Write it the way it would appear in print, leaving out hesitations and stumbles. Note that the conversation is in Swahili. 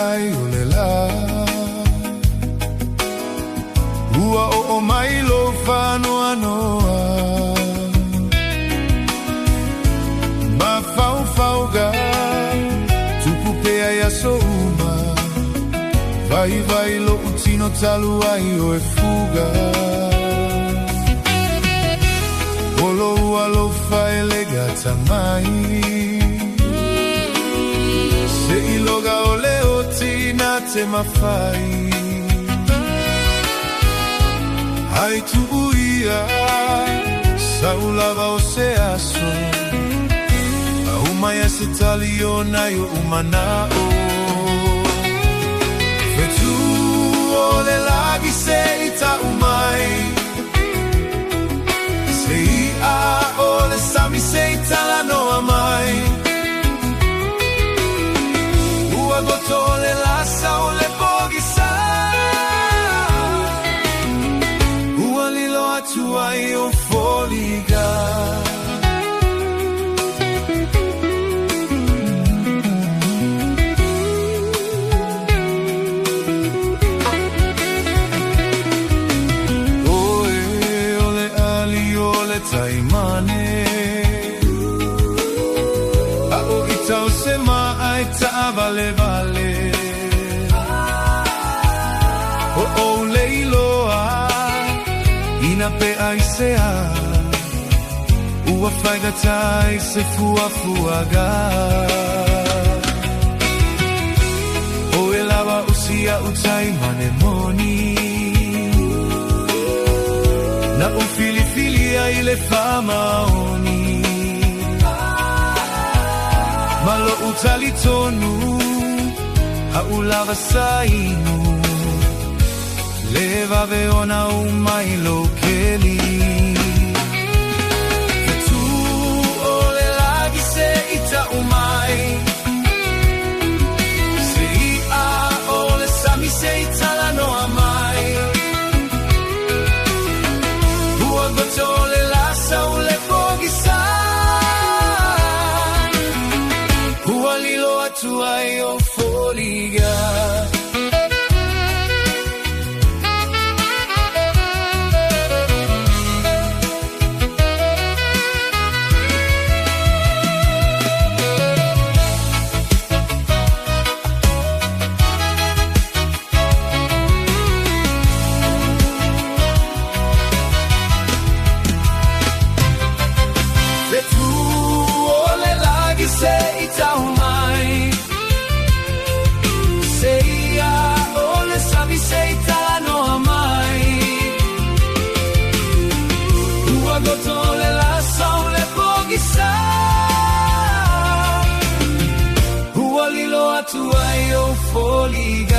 ai olela ua o mailo whanua noa ma whauwhauga tupu pea ia so uma vai vai lo utino talu ai o e fuga olo ua lo fai lega tamai se iloga o leo tina te mawhai ai tu uia saulava o se aso a umaya se tali o nai o umanao fetu o le lagi se ita umai se ia o le sami se ita la noa mai ua goto le lasa o le bogisa ua lilo atu ai o foliga taimane a o itau se mai ta vale vale o leiloa ina pe ai sea ua faiga tai se fua fuaga o elava usia utai mane moni na o fili fili ai le famaoni malo utali tonu a ulava sainu leva veona umai lo keli tu o le lagi se ita umai se ia o le sami se ita la no amai tole la saule pogisa ua lilo atu ai o foliga ua lilo atu ai o foliga